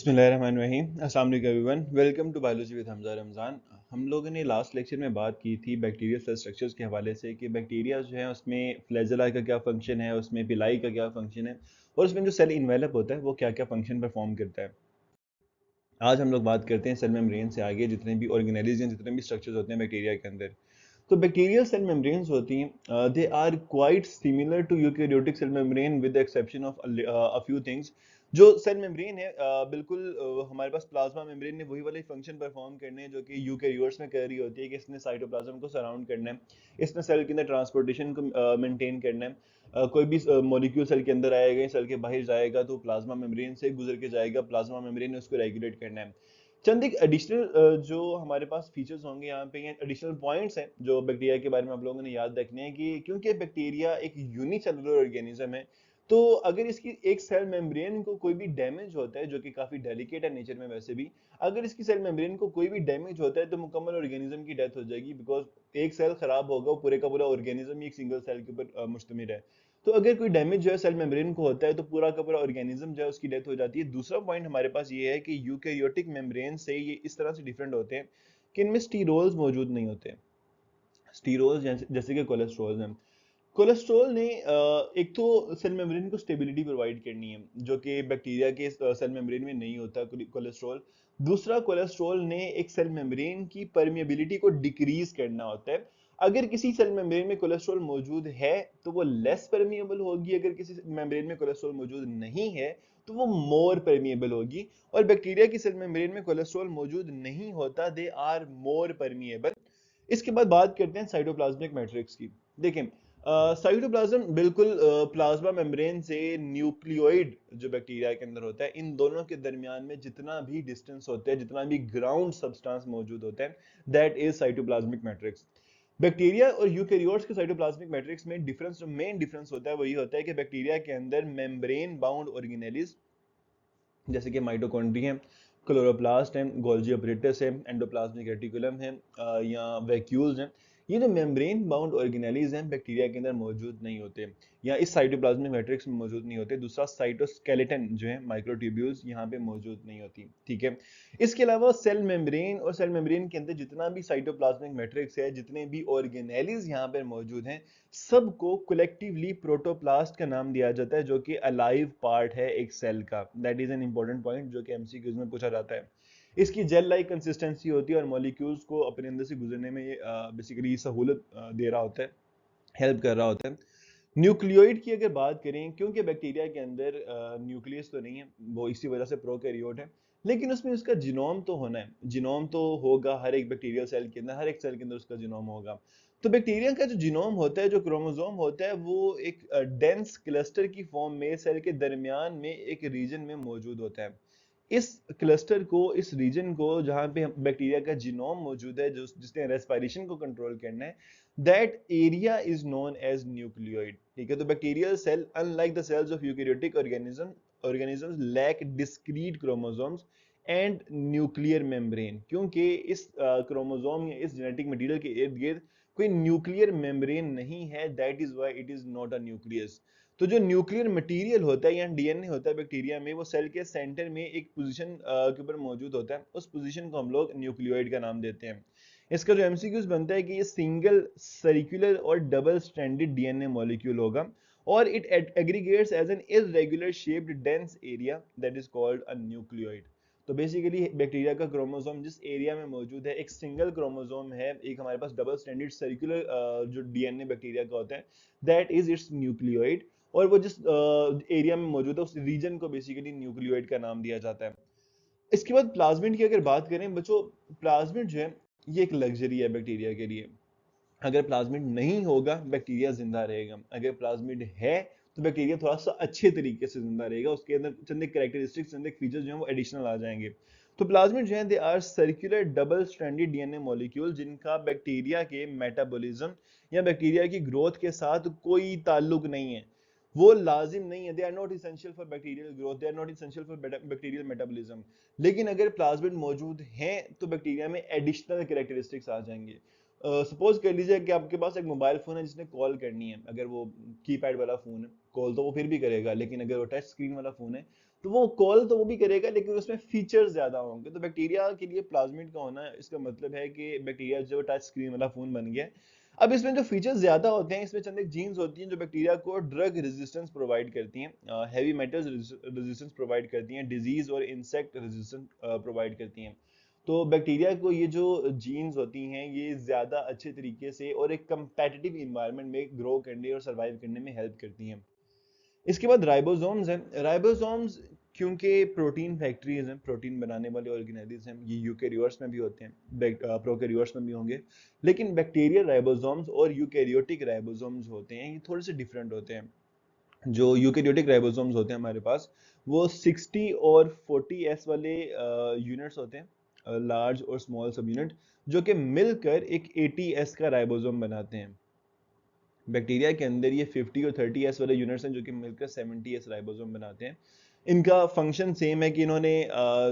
बिस्मिल्लाहिर्रहमानिर्रहीम। अस्सलाम वालेकुम everyone, welcome to biology with Hamza Ramzan. हम लोगों ने लास्ट लेक्चर में बात की थी बैक्टीरियल सेल स्ट्रक्चर्स के हवाले से कि बैक्टीरिया जो है उसमें फ्लैजेला का क्या फंक्शन है, उसमें पिलाई का क्या फंक्शन है और उसमें जो सेल इन्वेलप होता है वो क्या क्या फंक्शन परफॉर्म करता है। आज हम लोग बात करते हैं सेल मेम्ब्रेन से आगे जितने भी ऑर्गेनेलिज हैं, जितने भी स्ट्रक्चर्स होते हैं बैक्टीरिया के अंदर। तो बैक्टीरियल सेल मेम्ब्रेन्स होती हैं, they are quite similar to eukaryotic cell membrane with the exception of a few things. जो सेल मेम्ब्रेन है, बिल्कुल हमारे पास प्लाज्मा मेम्ब्रेन ने वही वाले फंक्शन परफॉर्म करने हैं जो कि यूकेरियोट्स में कर रही होती है कि इसने साइटोप्लाज्म को सराउंड करना है, इसने सेल के अंदर ट्रांसपोर्टेशन को मेंटेन करना है। कोई भी मॉलिक्यूल सेल के अंदर आएगा, सेल के बाहर जाएगा तो प्लाज्मा मेम्ब्रेन से गुजर के जाएगा, प्लाज्मा मेम्ब्रेन ने उसको रेगुलेट करना है। चंद एक एडिशनल जो हमारे पास फीचर्स होंगे यहाँ पे, या एडिशनल पॉइंट्स हैं जो बैक्टीरिया के बारे में आप लोगों ने याद रखने हैं कि क्योंकि बैक्टीरिया एक यूनिसेलुलर ऑर्गेनिज्म है, तो अगर इसकी एक सेल मेम्ब्रेन को कोई भी डैमेज होता है, जो कि काफी डेलिकेट है नेचर में वैसे भी, अगर इसकी सेल मेम्ब्रेन को कोई भी डैमेज होता है तो मुकम्मल ऑर्गेनिज्म की डेथ हो जाएगी, बिकॉज एक सेल खराब होगा, वो पूरे का पूरा ऑर्गेनिज्म ही एक सिंगल सेल के ऊपर मुश्तमिल है। तो अगर कोई डैमेज जो है सेल मेम्ब्रेन को होता है तो पूरा का पूरा ऑर्गेनिज्म जो है उसकी डेथ हो जाती है। दूसरा पॉइंट हमारे पास ये है कि यूकेरियोटिक मेम्ब्रेन से ये इस तरह से डिफरेंट होते हैं कि इनमें स्टीरोल्स मौजूद नहीं होते। स्टीरोल्स जैसे कि कोलेस्ट्रॉल हैं। कोलेस्ट्रॉल ने एक तो सेल मेम्ब्रेन को स्टेबिलिटी प्रोवाइड करनी है, जो कि बैक्टीरिया के सेल मेम्ब्रेन में नहीं होता कोलेस्ट्रॉल। दूसरा, कोलेस्ट्रॉल ने एक सेल मेम्ब्रेन की परमिएबिलिटी को डिक्रीज करना होता है। अगर किसी सेल मेम्ब्रेन में कोलेस्ट्रॉल मौजूद है तो वो लेस परमिएबल होगी, अगर किसी मेम्ब्रेन में कोलेस्ट्रॉल मौजूद नहीं है तो वो मोर परमिएबल होगी। और बैक्टीरिया की सेल मेम्ब्रेन में कोलेस्ट्रॉल मौजूद नहीं होता, दे आर मोर परमिएबल। इसके बाद बात करते हैं साइटोप्लाज्मिक मैट्रिक्स की। देखें, साइटोप्लाज्म बिल्कुल प्लाज्मा मेम्ब्रेन से न्यूक्लियोइड जो बैक्टीरिया के अंदर होता है, इन दोनों के दरमियान में जितना भी डिस्टेंस होता है, जितना भी ग्राउंड सब्सटेंस मौजूद होता है, that is cytoplasmic matrix. Bacteria और यूकेरियोट्स के साइटोप्लाज्मिक मैट्रिक्स में डिफरेंस, जो मेन डिफरेंस होता है वही होता है कि बैक्टीरिया के अंदर मेम्ब्रेन बाउंड ऑर्गेनेलिज जैसे कि माइटोकॉन्ड्रिया है, क्लोरोप्लास्ट है, गोल्जी अपरेटस है, एंडोप्लाज्मिक रेटिकुलम है, या वैक्यूल्स हैं, ये जो मेम्ब्रेन बाउंड ऑर्गेनेलीज हैं बैक्टीरिया के अंदर मौजूद नहीं होते, या इस साइटोप्लाज्मिक मैट्रिक्स में मौजूद नहीं होते। दूसरा, साइटोस्केलेटन जो है, माइक्रोट्यूब्यूल्स यहाँ पे मौजूद नहीं होती। ठीक है। इसके अलावा सेल मेम्ब्रेन और सेल मेम्ब्रेन के अंदर जितना भी साइटोप्लाज्मिक मैट्रिक्स है, जितने भी ऑर्गेनेलीज यहाँ पर मौजूद हैं, सबको कलेक्टिवली प्रोटोप्लास्ट का नाम दिया जाता है, जो कि अलाइव पार्ट है एक सेल का। That is an important point जो कि एमसीक्यूज में पूछा जाता है। इसकी जेल लाइक कंसिस्टेंसी होती है और मॉलिक्यूल्स को अपने अंदर से गुजरने में ये बेसिकली सहूलत दे रहा होता है, हेल्प कर रहा होता है। न्यूक्लियोइड की अगर बात करें, क्योंकि बैक्टीरिया के अंदर न्यूक्लियस तो नहीं है, वो इसी वजह से प्रोकैरियोट है, लेकिन उसमें उसका जीनोम तो होना है, जीनोम तो होगा हर एक बैक्टीरियल सेल के अंदर, हर एक सेल के अंदर उसका जीनोम होगा। तो बैक्टीरिया का जो जीनोम होता है, जो क्रोमोसोम होता है, वो एक डेंस क्लस्टर की फॉर्म में सेल के दरमियान में एक रीजन में मौजूद होता है। इस क्लस्टर को, इस रीजन को जहां पे बैक्टीरिया का जीनोम मौजूद है, जो जिसने रेस्पिरेशन को कंट्रोल करना है, that area is known as nucleoid. ठीक है। तो bacterial cell, unlike the cells of eukaryotic organisms lack discrete chromosomes and nuclear membrane, क्योंकि इस क्रोमोसोम या इस जेनेटिक मटेरियल के इर्द गिर्द कोई न्यूक्लियर मेम्ब्रेन नहीं है, that is why it is not a nucleus. तो जो न्यूक्लियर मटेरियल होता है या डीएनए होता है बैक्टीरिया में, वो सेल के सेंटर में एक पोजीशन के ऊपर मौजूद होता है, उस पोजीशन को हम लोग न्यूक्लियोइड का नाम देते हैं। इसका जो एमसीक्यूज बनता है कि ये सिंगल सर्कुलर और डबल स्ट्रैंडेड डीएनए मॉलिक्यूल होगा और it aggregates as an irregular shaped dense area, that is called a nucleoid. तो बेसिकली बैक्टीरिया का क्रोमोसोम जिस एरिया में मौजूद है, एक सिंगल क्रोमोसोम है, एक हमारे पास डबल स्ट्रैंडेड सर्कुलर जो डीएनए बैक्टीरिया का होता है, दैट इज इट्स न्यूक्लियोइड। और वो जिस एरिया में मौजूद है, उस रीजन को बेसिकली न्यूक्लियोइड का नाम दिया जाता है। इसके बाद प्लाज्मिड की अगर बात करें बच्चों, प्लाज्मिड जो है ये एक लग्जरी है बैक्टीरिया के लिए। अगर प्लाज्मिड नहीं होगा बैक्टीरिया जिंदा रहेगा, अगर प्लाज्मिड है तो बैक्टीरिया थोड़ा सा अच्छे तरीके से जिंदा रहेगा, उसके अंदर चंद कैरेक्टरिस्टिक्स, चंद फीचर्स जो हैं वो एडिशनल आ जाएंगे। तो प्लाज्मिड जो है, they are circular double stranded DNA molecule जिनका बैक्टीरिया के मेटाबॉलिज्म या बैक्टीरिया की ग्रोथ के साथ कोई ताल्लुक नहीं है, वो लाजिम नहीं है, they are not essential for bacterial growth, they are not essential for bacterial metabolism. लेकिन अगर प्लाज्मिड मौजूद हैं तो बैक्टीरिया में एडिशनल कैरेक्टरिस्टिक्स आ जाएंगे। सपोज कर लीजिए कि आपके पास एक मोबाइल फोन है जिसने कॉल करनी है, अगर वो कीपैड वाला फोन है, कॉल तो वो फिर भी करेगा, लेकिन अगर वो टच स्क्रीन वाला फोन है तो वो कॉल तो वो भी करेगा लेकिन उसमें फीचर्स ज्यादा होंगे। तो बैक्टीरिया के लिए प्लाज्मिड का होना इसका मतलब है कि बैक्टीरिया जो टच स्क्रीन वाला फोन बन गया है। अब इसमें जो फीचर्स ज्यादा होते हैं, इसमें चंद एक जीन्स होती हैं जो बैक्टीरिया को ड्रग रेजिस्टेंस प्रोवाइड करती हैं, हैवी मेटल्स रेजिस्टेंस प्रोवाइड करती हैं, डिजीज और इंसेक्ट रेजिस्टेंस प्रोवाइड करती हैं। तो बैक्टीरिया को ये जो जीन्स होती हैं ये ज्यादा अच्छे तरीके से और एक कंपेटिटिव इन्वायरमेंट में ग्रो करने और सर्वाइव करने में हेल्प करती हैं। इसके बाद राइबोसोम्स हैं। राइबोसोम्स क्योंकि प्रोटीन फैक्ट्रीज हैं, प्रोटीन बनाने वाले ऑर्गेनेल्स हैं, ये यूकेरियोट्स में भी होते हैं, प्रोकैरियोट्स में भी होंगे। लेकिन बैक्टीरियल राइबोसोम्स और यूकेरियोटिक राइबोसोम्स होते हैं, ये थोड़े से डिफरेंट होते हैं। जो यूकेरियोटिक राइबोसोम्स होते हैं हमारे पास, वो 60 और 40s वाले यूनिट्स होते हैं, लार्ज और स्मॉल सब यूनिट, जो कि मिलकर एक 80s का राइबोसोम बनाते हैं। बैक्टीरिया के अंदर ये 50 और 30s वाले यूनिट्स हैं जो कि मिलकर 70s राइबोसोम बनाते हैं। इनका फंक्शन सेम है कि इन्होंने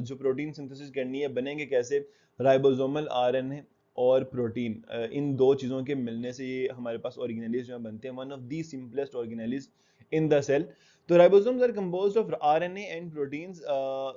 जो प्रोटीन सिंथेसिस करनी है, बनेंगे कैसे? राइबोसोमल आरएनए और प्रोटीन, इन दो चीजों के मिलने से ये हमारे पास ऑर्गेनेलिज जो बनते हैं, one of the simplest organelles in the cell. तो ribosomes are composed of RNA and proteins,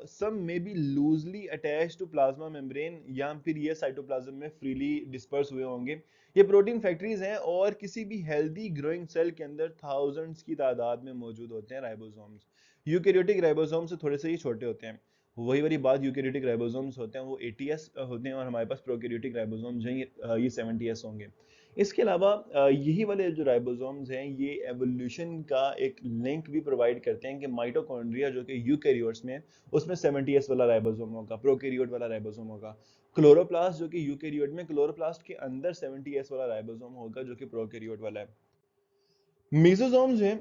some may be loosely attached to plasma membrane, या फिर ये साइटोप्लाज्म में फ्रीली डिस्पर्स हुए होंगे। ये प्रोटीन फैक्ट्रीज हैं और किसी भी हेल्दी ग्रोइंग सेल के अंदर थाउजेंड्स की तादाद में मौजूद होते हैं राइबोसोम्स। यूकेरियोटिक राइबोसोम से थोड़े से ही छोटे होते हैं। वही वाली बात, यूकेरियोटिक राइबोसोम्स होते हैं वो 80s होते हैं और हमारे पास प्रोकैरियोटिक राइबोसोम्स हैं ये 70s होंगे। इसके अलावा यही वाले जो राइबोसोम्स हैं ये एवोल्यूशन का एक लिंक भी प्रोवाइड करते हैं कि माइटोकॉन्ड्रिया जो कि यूकेरियोट्स में, उसमें 70s वाला राइबोसोम होगा, प्रोकैरियोट वाला राइबोसोम होगा। क्लोरोप्लास्ट जो कि यूकेरियोट में, क्लोरोप्लास्ट के अंदर 70s वाला राइबोसोम होगा जो कि प्रोकैरियोट वाला है। मेसोसोम जो है,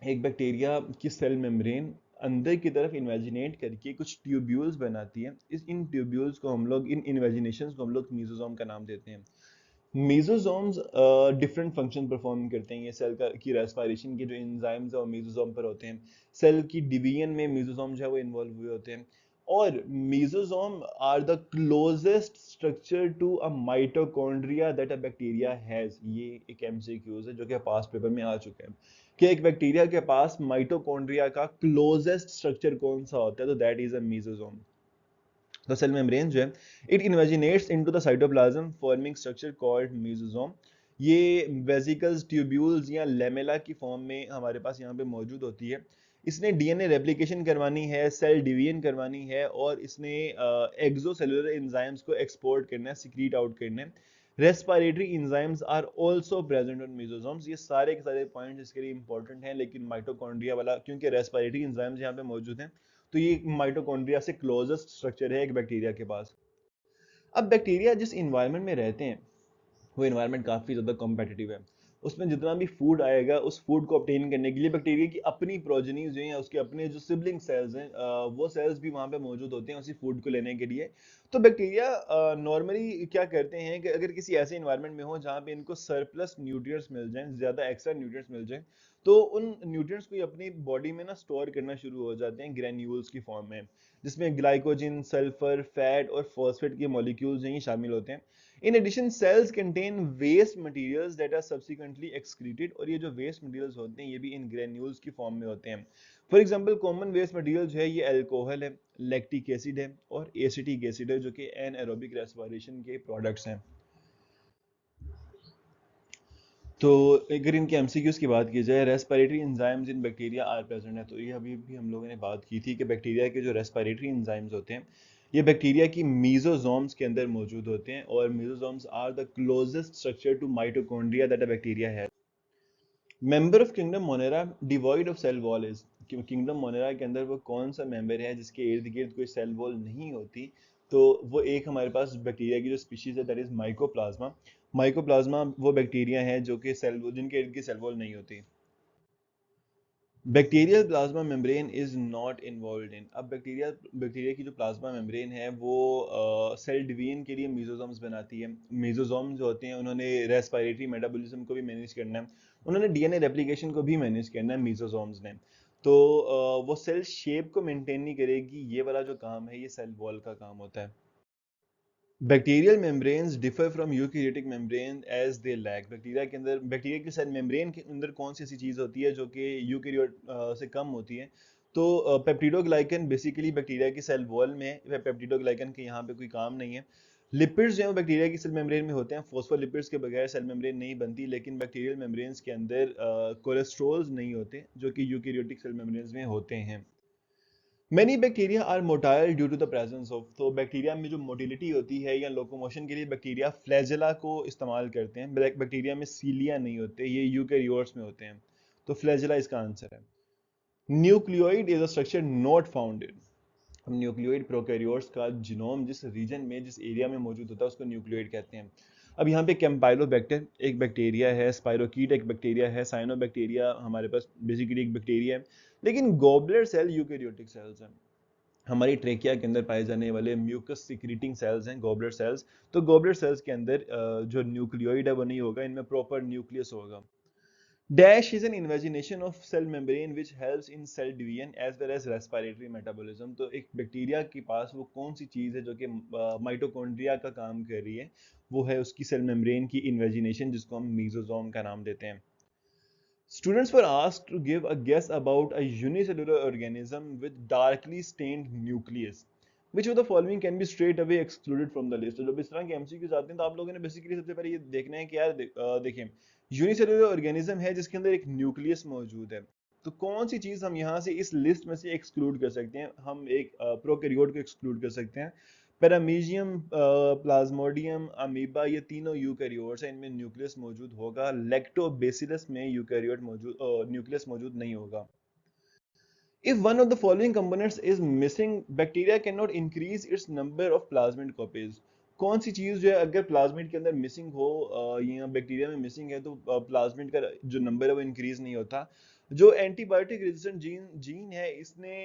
एक बैक्टीरिया की सेल मेम्ब्रेन अंदर की तरफ इन्वेजिनेट करके कुछ ट्यूब्यूल्स बनाती है। इन ट्यूब्यूल्स को हम लोग, इन इन्वेजिनेशंस को हम लोग मेसोसोम का नाम देते हैं। मेसोसोम्स डिफरेंट फंक्शन परफॉर्म करते हैं। ये सेल का की रेस्पिरेशन के जो एंजाइम्स है वो मेसोसोम पर होते हैं। सेल की डिवीजन में मेसोसोम जो है वो इन्वॉल्व हुए होते हैं। और mesosome are the closest structure to a mitochondria that a bacteria has. ये एक एमसीक्यूज है जो कि पास्ट पेपर में आ चुके हैं कि एक बैक्टीरिया के पास माइटोकॉन्ड्रिया का क्लोजेस्ट स्ट्रक्चर कौन सा होता है, तो that is a mesosome. The cell membrane जो है, it invaginates into the cytoplasm forming structure called mesosome। ये वेसिकल्स, ट्यूब्यूल्स या लेमेला की फॉर्म में हमारे पास यहाँ पे मौजूद होती है। इसने डीएनए रेप्लिकेशन करवानी है, सेल डिवीजन करवानी है और इसने एक्सोसेलुलर एंजाइम्स को एक्सपोर्ट करना है, सिक्रीट आउट करना है। Respiratory enzymes are also present on mesosomes. ये सारे के सारे पॉइंट्स इसके लिए इंपॉर्टेंट हैं, लेकिन माइटोकॉन्ड्रिया वाला क्योंकि रेस्पिरेटरी एंजाइम्स यहाँ पे मौजूद हैं, तो ये माइटोकॉन्ड्रिया से क्लोजेस्ट स्ट्रक्चर है एक बैक्टीरिया के पास। अब बैक्टीरिया जिस इन्वायरमेंट में रहते हैं वो इन्वायरमेंट काफी ज्यादा कॉम्पिटिटिव है। उसमें जितना भी फूड आएगा उस फूड को ऑब्टेन करने के लिए बैक्टीरिया की अपनी प्रोजेनीज जो है, उसके अपने जो सिबलिंग सेल्स हैं, वो सेल्स भी वहां पे मौजूद होते हैं उसी फूड को लेने के लिए। तो बैक्टीरिया नॉर्मली क्या करते हैं कि अगर किसी ऐसे इन्वायरमेंट में हो जहाँ पे इनको सरप्लस न्यूट्रिएंट्स मिल जाएं, ज्यादा एक्स्ट्रा न्यूट्रिएंट्स मिल जाएं, तो उन न्यूट्रिएंट्स को ये अपनी बॉडी में ना स्टोर करना शुरू हो जाते हैं ग्रेन्यूल्स की फॉर्म में, जिसमें ग्लाइकोजन, सल्फर, फैट और फॉस्फेट के मॉलिक्यूल्स यही शामिल होते हैं। In addition, cells contain waste materials that are subsequently excreted। और ये जो waste materials होते हैं ये भी इन granules की फॉर्म में होते हैं। For example common waste material जो है ये अल्कोहल है, लैक्टिक एसिड है और एसिटिक एसिड है, जो कि एनएरोबिक रेस्पिरेशन के प्रोडक्ट्स हैं। तो अगर इनके एमसीक्यूज की बात की जाए, respiratory enzymes in bacteria are present है, तो ये अभी भी हम लोगों ने बात की थी कि बैक्टीरिया के जो रेस्पिरेटरी एंजाइम्स होते हैं ये बैक्टीरिया की मीजोसोम्स के अंदर मौजूद होते हैं। और mesosomes are the closest structure to mitochondria that a bacteria है। Member of kingdom Monera devoid of cell wall is. Kingdom Monera के अंदर वो कौन सा मेंबर है जिसके इर्द गिर्द कोई सेल वॉल नहीं होती? तो वो एक हमारे पास बैक्टीरिया की जो स्पीशीज है दैट इज माइकोप्लाज्मा। माइकोप्लाज्मा वो बैक्टीरिया है जो कि सेल, जिनके इर्द गिर्द सेल वॉल नहीं होती। Bacterial plasma membrane is not involve in. अब बैक्टीरिया की जो प्लाज्मा मेम्ब्रेन है वो सेल डिवीजन के लिए मेसोसोम्स बनाती है। मेसोसोम जो होते हैं उन्होंने रेस्पिरेटरी मेटाबॉलिज्म को भी मैनेज करना है, उन्होंने डीएनए रेप्लिकेशन को भी मैनेज करना है मेसोसोम्स ने। तो वो सेल शेप को मेंटेन नहीं करेगी, ये वाला जो काम है ये सेल वॉल का काम होता है। Bacterial membranes differ from eukaryotic membrane as they lack. Bacteria के अंदर, बैक्टीरिया की सेल मेम्ब्रेन के अंदर कौन सी ऐसी चीज होती है जो कि यूकेरियोट से कम होती है? तो पेप्टिडोग्लाइकन बेसिकली बैक्टीरिया की सेल वॉल में है, पेप्टिडोग्लाइकन के यहाँ पे कोई काम नहीं है। लिपिड्स जो है वो बैक्टीरिया की सेल मेम्ब्रेन में होते हैं, फॉस्फोलिपिड्स के बगैर सेल मेम्ब्रेन नहीं बनती, लेकिन बैक्टीरियल मेम्ब्रेन्स के अंदर कोलेस्ट्रोल्स नहीं होते जो कि यूकेरियोटिक सेल मेम्ब्रेन्स में होते हैं। Many bacteria are motile due to the presence of, तो बैक्टीरिया में जो मोटिलिटी होती है या लोकोमोशन के लिए बैक्टीरिया फ्लैजेला को इस्तेमाल करते हैं। बैक्टीरिया में सीलिया नहीं होते, ये यूकेरियोट्स में होते हैं, तो फ्लैजेला इसका आंसर है। Nucleoid is a structure not found in, हम न्यूक्लियोइड प्रोकैरियोट्स का जीनोम जिस रीजन में जिस एरिया में मौजूद होता है उसको न्यूक्लियोइड कहते हैं। अब यहाँ पे कैम्पाइलोबैक्टर एक बैक्टीरिया है, स्पाइरोकीट एक बैक्टीरिया है, साइनोबैक्टीरिया हमारे पास बेसिकली एक बैक्टीरिया है, लेकिन गोबलर सेल यूकेरियोटिक सेल्स हैं। हमारी ट्रेकिया के अंदर पाए जाने वाले म्यूकस सिक्रीटिंग सेल्स हैं गोबलर सेल्स, तो गोबलर सेल्स के अंदर जो न्यूक्लियोइड है वो नहीं होगा, इनमें प्रॉपर न्यूक्लियस होगा। Dash is an invagination of cell membrane which helps in cell division as well as respiratory metabolism। तो एक बैक्टीरिया के पास वो कौन सी चीज़ है जो कि माइटोकॉन्ड्रिया का काम कर रही है, वो है उसकी सेल मेम्ब्रेन की इन्वेजिनेशन, जिसको हम मीजोसोम का नाम देते हैं। Students were asked to give a guess about a unicellular organism with darkly stained nucleus. Which of the following can be straight away excluded from the list? तो जब इस तरह के एमसीक्यूज आते हैं तो आप लोगों ने बेसिकली सबसे पहले ये देखना है कि यार देखिए यूनिसेलुलर ऑर्गेनिज्म है जिसके अंदर एक न्यूक्लियस मौजूद है, तो कौन सी चीज हम यहाँ से इस लिस्ट में से एक्सक्लूड कर सकते हैं? हम एक प्रोकैरियोट को एक्सक्लूड कर सकते हैं। पैरामीशियम, प्लाज्मोडियम, अमीबा, ये तीनों यूकैरियोट्स हैं, इनमें न्यूक्लियस मौजूद होगा। लैक्टोबैसिलस में यूकैरियोट मौजूद न्यूक्लियस मौजूद नहीं होगा। If one of the following components is missing, bacteria cannot increase its number of plasmid copies। कौन सी चीज जो है अगर प्लाज्मिड के अंदर मिसिंग हो या बैक्टीरिया में मिसिंग है तो प्लाज्मिड का जो नंबर है वो इंक्रीज नहीं होता। जो एंटीबायोटिक रेजिस्टेंट जीन है इसने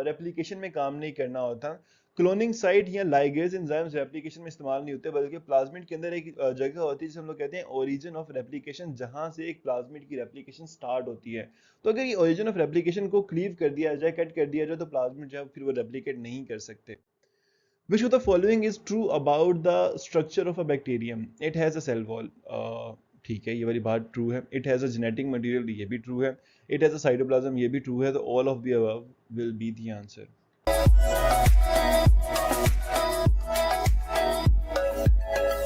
रेप्लिकेशन में काम नहीं करना होता। क्लोनिंग साइट या लाइगेज एंजाइम्स रेप्लिकेशन में इस्तेमाल नहीं होते, बल्कि प्लाज्मिड के अंदर एक जगह होती है जिसे हम लोग कहते हैं ओरिजिन ऑफ रेप्लिकेशन, जहां से एक प्लाज्मिड की रेप्लिकेशन स्टार्ट होती है। तो अगर ये ओरिजिन ऑफ रेप्लिकेशन को क्लीव कर दिया जाए, कट कर दिया जाए, तो प्लाज्मिड जो है फिर वो रेप्लिकेट नहीं कर सकते। Which of the following is true about the structure of a bacterium? It has a cell wall। ठीक है, ये वाली बात ट्रू है। It has a genetic material, ये भी ट्रू है। It has a cytoplasm, ये भी ट्रू है। तो all of the above will be the answer।